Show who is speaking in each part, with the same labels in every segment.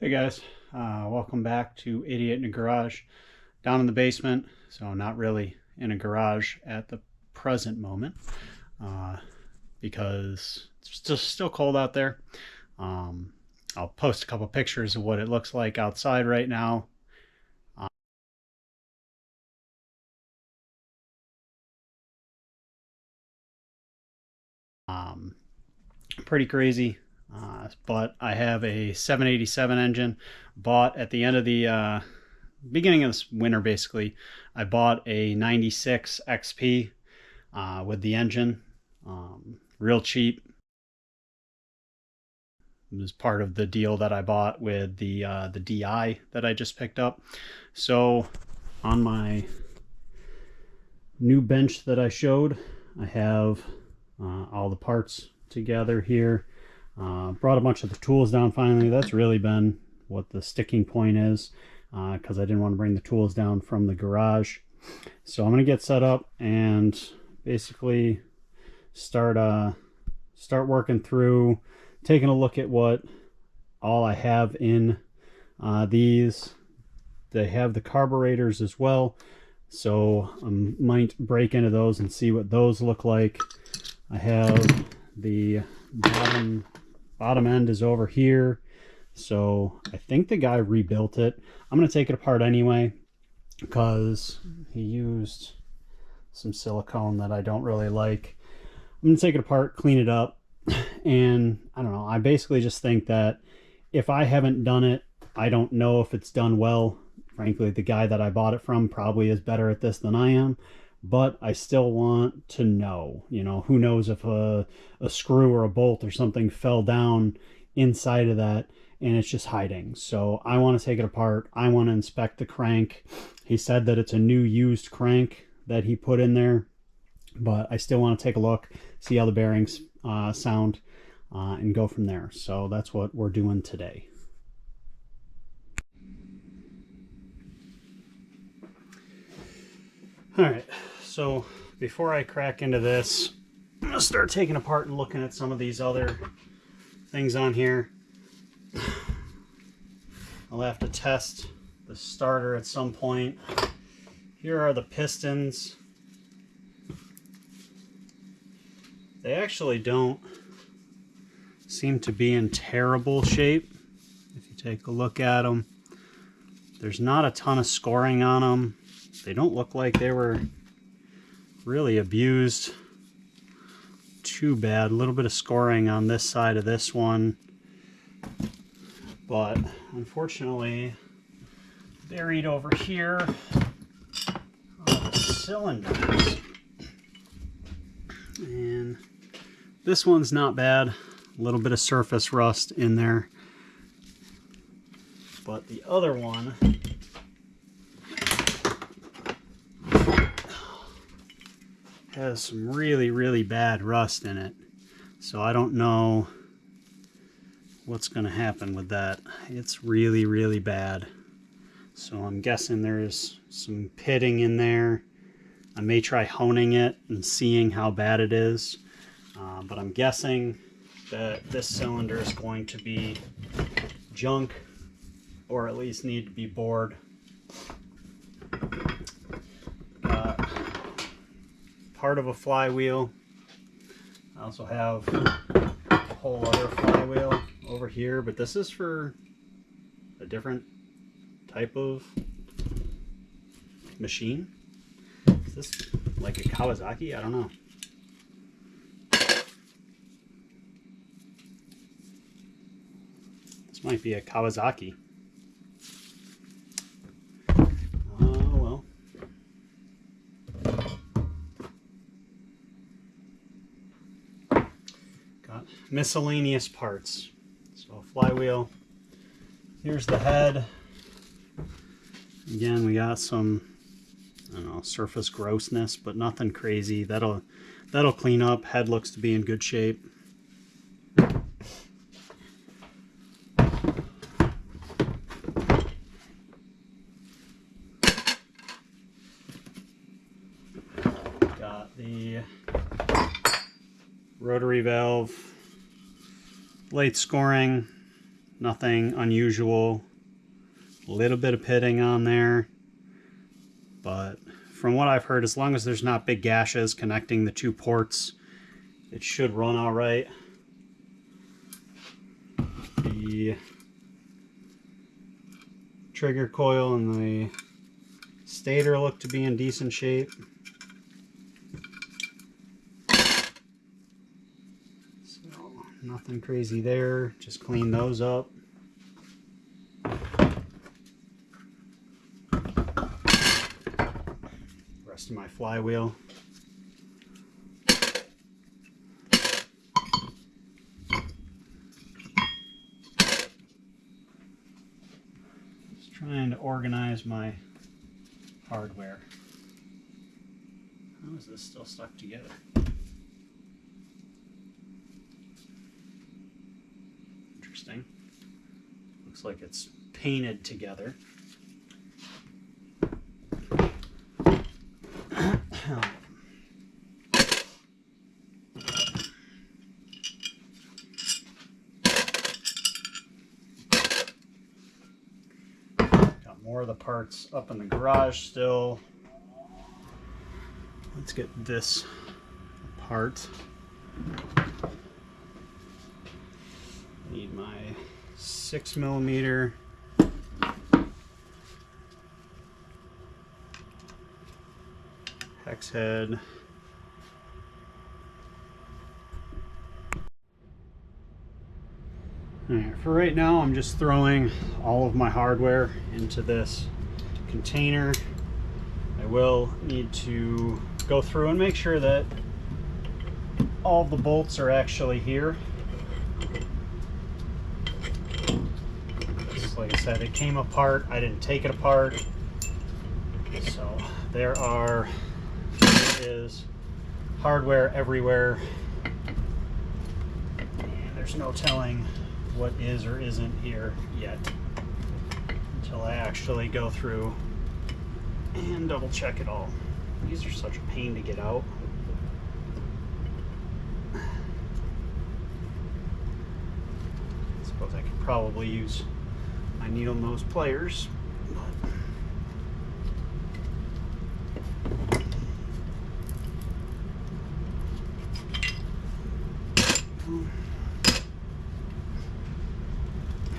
Speaker 1: Hey guys, welcome back to Idiot in a Garage. Down in the basement, so not really in a garage at the present moment uh, because it's still cold out there. I'll post a couple pictures of what it looks like outside right now. Um, Pretty crazy, but I have a 787 engine bought at the end of the beginning of this winter. Basically, I bought a 96 XP with the engine, real cheap. It was part of the deal that I bought with the DI that I just picked up. So on my new bench that I showed, I have all the parts together here. Brought a bunch of the tools down finally. That's really been what the sticking point is, because I didn't want to bring the tools down from the garage. So I'm going to get set up and basically start working through, taking a look at what all I have in these. They have the carburetors as well, so I might break into those and see what those look like. I have the bottom end is over here, so I think the guy rebuilt it. I'm going to take it apart anyway because he used some silicone that I don't really like. I'm going to take it apart, clean it up, and I don't know, I basically just think that if I haven't done it, I don't know if it's done well. Frankly, the guy that I bought it from probably is better at this than I am, but I still want to know. You know, who knows if a screw or a bolt or something fell down inside of that and it's just hiding. So I want to take it apart. I want to inspect the crank. He said that it's a new used crank that he put in there, but I still want to take a look, see how the bearings sound, and go from there. So that's what we're doing today. All right, so before I crack into this, I'm gonna start taking apart and looking at some of these other things on here. I'll have to test the starter at some point. Here are the pistons. They actually don't seem to be in terrible shape. If you take a look at them, there's not a ton of scoring on them. They don't look like they were really abused too bad. A little bit of scoring on this side of this one, but unfortunately buried over here are the cylinders. And this one's not bad. A little bit of surface rust in there, but the other one has some really bad rust in it. So I don't know what's going to happen with that. It's really bad. So I'm guessing there's some pitting in there. I may try honing it and seeing how bad it is. But I'm guessing that this cylinder is going to be junk, or at least need to be bored. Part of a flywheel. I also have a whole other flywheel over here, but this is for a different type of machine. Is this like a Kawasaki? I don't know. This might be a Kawasaki. Well. Got miscellaneous parts. So flywheel. Here's the head. Again, we got some, I don't know, surface grossness, but nothing crazy. That'll clean up. Head looks to be in good shape. Got the rotary valve, late scoring. Nothing unusual. A little bit of pitting on there. But from what I've heard, as long as there's not big gashes connecting the two ports, it should run all right. The trigger coil and the stator look to be in decent shape. So nothing crazy there, just clean those up. Rest of my flywheel. Just trying to organize my hardware. How is this still stuck together? Interesting. Looks like it's painted together. Got more of the parts up in the garage still. Let's get this apart. Need my 6mm hex head. Alright, for right now I'm just throwing all of my hardware into this container. I will need to go through and make sure that all of the bolts are actually here. Just like I said, it came apart. I didn't take it apart. So there is hardware everywhere. And there's no telling what is or isn't here yet until I actually go through and double check it all. These are such a pain to get out. I suppose I could probably use my needle nose pliers, but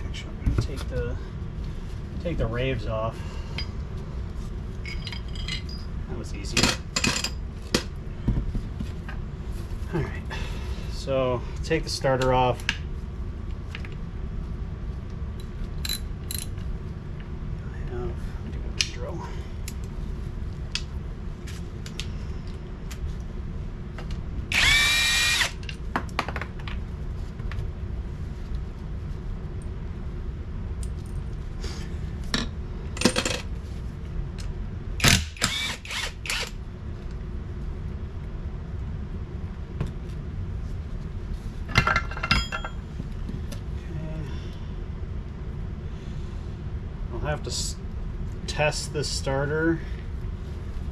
Speaker 1: actually I'm going to take the raves off. That was easier. All right, so take the starter off. I have a drill. I'll have to test the starter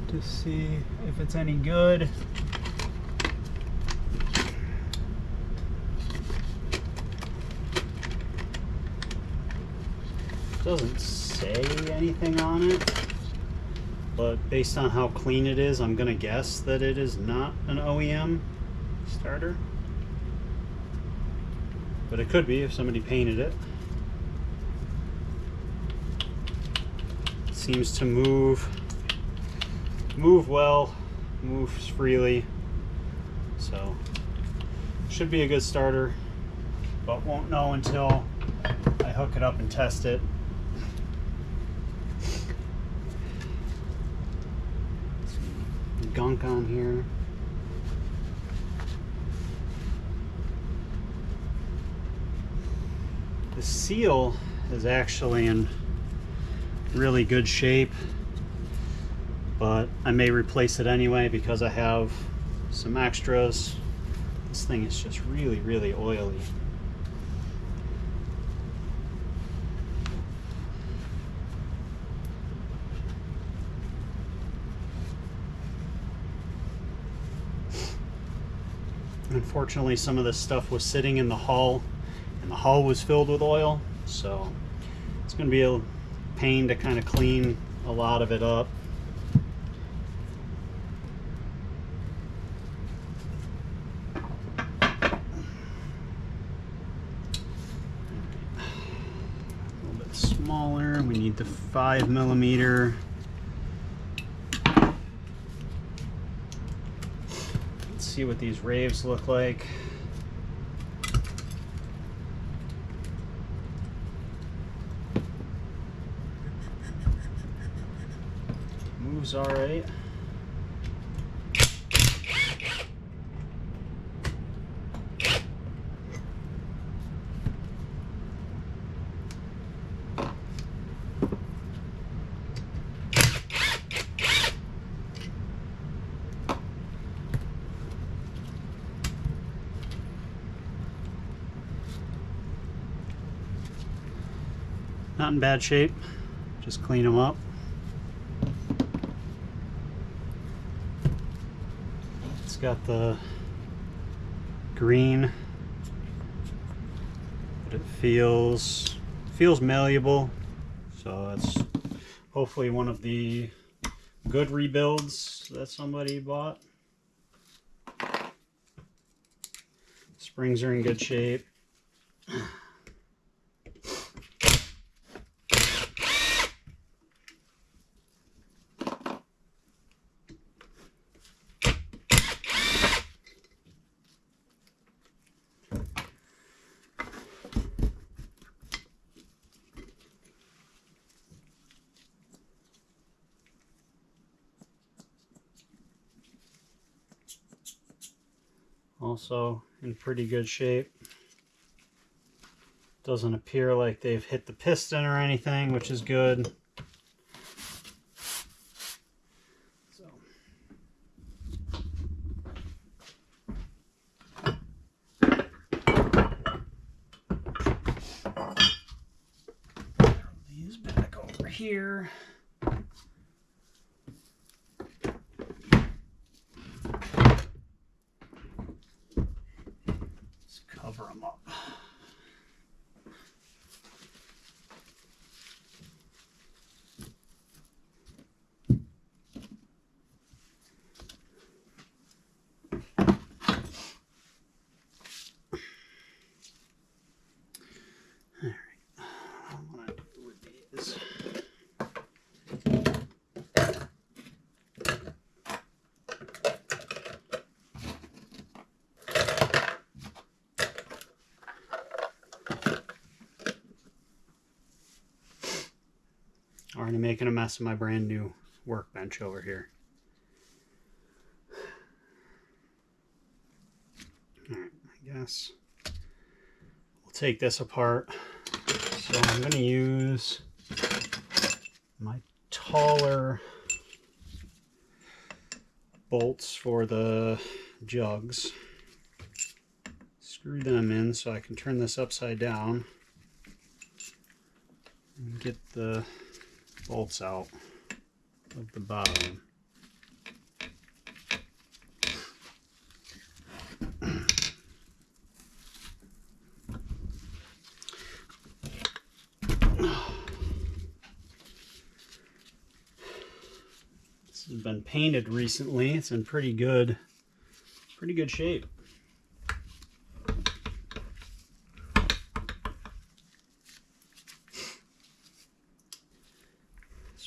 Speaker 1: to see if it's any good. Doesn't say anything on it, but based on how clean it is, I'm gonna guess that it is not an OEM starter. But it could be if somebody painted it. Seems to move well, moves freely, so should be a good starter, but won't know until I hook it up and test it. Some gunk on here. The seal is actually in really good shape, but I may replace it anyway because I have some extras. This thing is just really, really oily. Unfortunately, some of this stuff was sitting in the hull, and the hull was filled with oil, So it's going to be a pain to kind of clean a lot of it up. Smaller, we need the 5mm. Let's see what these raves look like. Moves all right. Not in bad shape, just clean them up. It's got the green, but it feels malleable, so it's hopefully one of the good rebuilds that somebody bought. Springs are in good shape. Also in pretty good shape. Doesn't appear like they've hit the piston or anything, which is good. So. Throw these back over here. Cover them up. All right. What I do with these. Already making a mess of my brand new workbench over here. Alright, I guess we'll take this apart. So I'm going to use my taller bolts for the jugs. Screw them in so I can turn this upside down and get the bolts out of the bottom. This has been painted recently. It's in pretty good shape.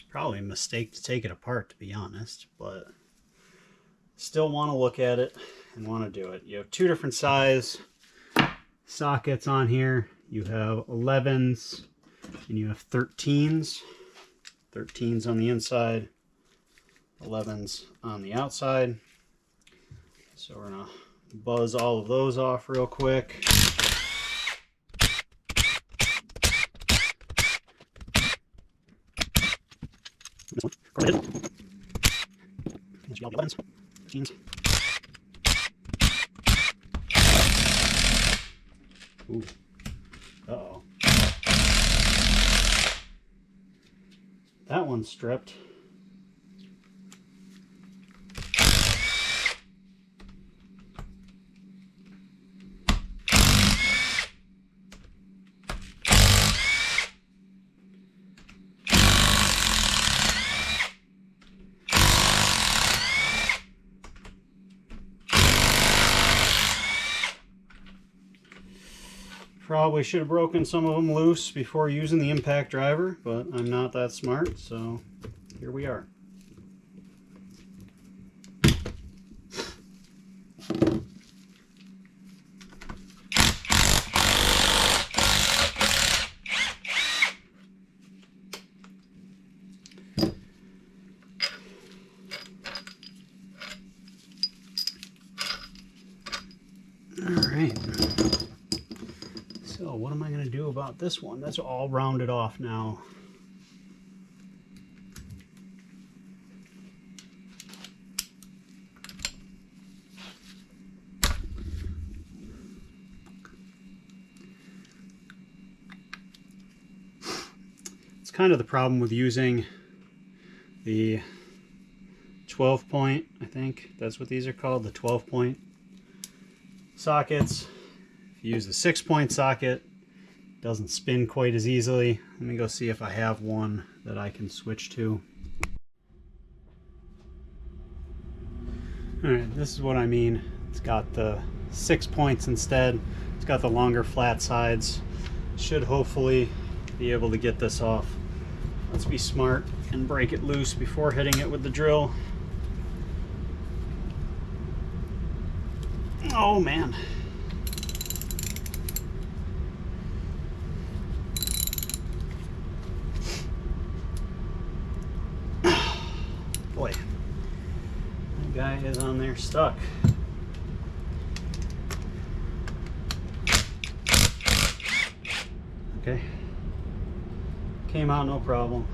Speaker 1: Probably a mistake to take it apart, to be honest, but still want to look at it and want to do it. You have two different size sockets on here. You have 11s and you have 13s. 13s on the inside, 11s on the outside. So we're gonna buzz all of those off real quick. This one. Go ahead. This will be all the 11s. 13s. Ooh. Uh-oh. That one's stripped. Probably should have broken some of them loose before using the impact driver, but I'm not that smart, so here we are. Alright, so what am I going to do about this one? That's all rounded off now. It's kind of the problem with using the 12 point, I think that's what these are called, the 12 point sockets. If you use the 6-point socket, it doesn't spin quite as easily. Let me go see if I have one that I can switch to. Alright, this is what I mean. It's got the 6 points instead. It's got the longer flat sides. Should hopefully be able to get this off. Let's be smart and break it loose before hitting it with the drill. Oh man. Boy, that guy is on there stuck. Okay. Came out no problem.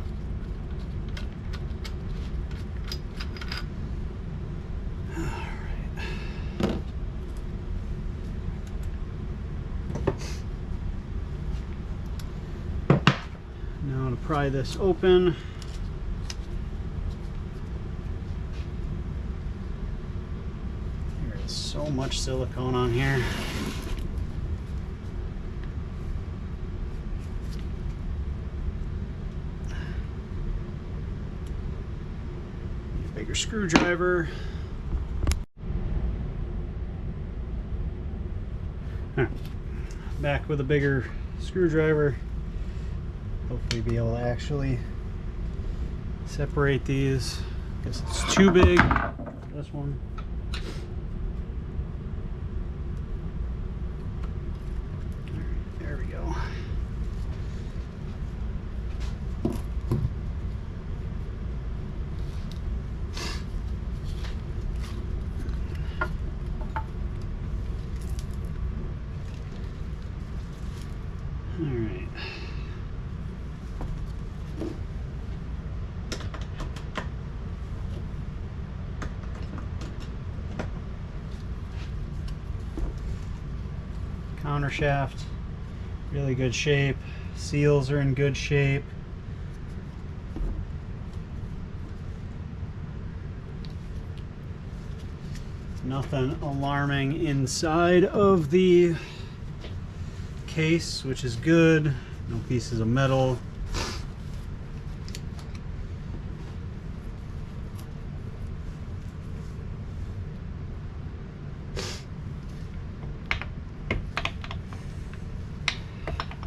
Speaker 1: Now to pry this open. There is so much silicone on here. Bigger screwdriver. Alright, back with a bigger screwdriver. Hopefully be able to actually separate these. Guess it's too big. This one. There we go. Alright. Counter shaft, really good shape. Seals are in good shape. Nothing alarming inside of the case, which is good. No pieces of metal.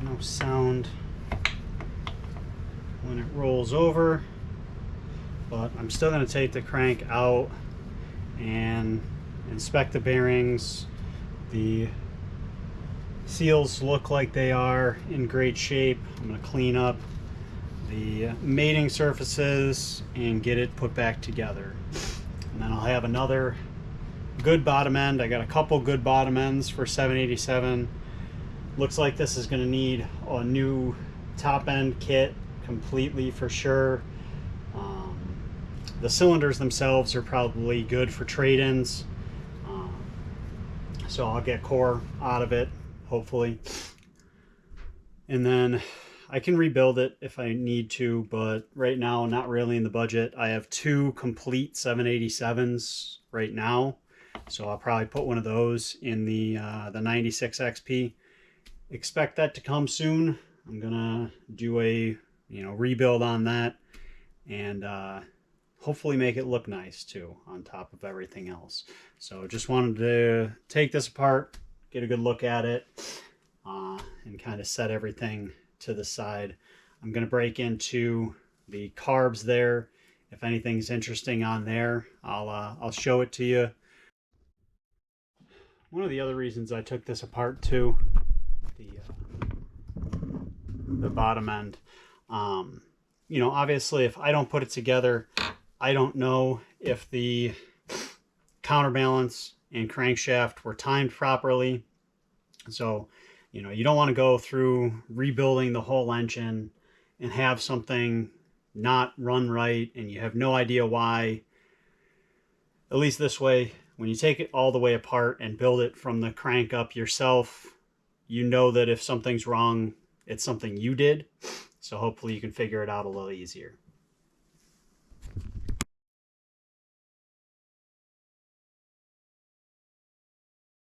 Speaker 1: No sound when it rolls over, but I'm still going to take the crank out and inspect the bearings. The seals look like they are in great shape. I'm going to clean up the mating surfaces and get it put back together. And then I'll have another good bottom end. I got a couple good bottom ends for 787. Looks like this is going to need a new top end kit completely for sure. The cylinders themselves are probably good for trade-ins. So I'll get core out of it, hopefully. And then I can rebuild it if I need to, but right now, not really in the budget. I have 2 complete 787s right now. So I'll probably put one of those in the 96 XP. Expect that to come soon. I'm gonna do a rebuild on that and hopefully make it look nice too on top of everything else. So just wanted to take this apart, get a good look at it, and kind of set everything to the side. I'm going to break into the carbs there. If anything's interesting on there, I'll show it to you. One of the other reasons I took this apart too, the bottom end, you know, obviously if I don't put it together, I don't know if the counterbalance and crankshaft were timed properly. So, you know, you don't want to go through rebuilding the whole engine and have something not run right and you have no idea why. At least this way, when you take it all the way apart and build it from the crank up yourself, you know that if something's wrong, it's something you did. So hopefully you can figure it out a little easier.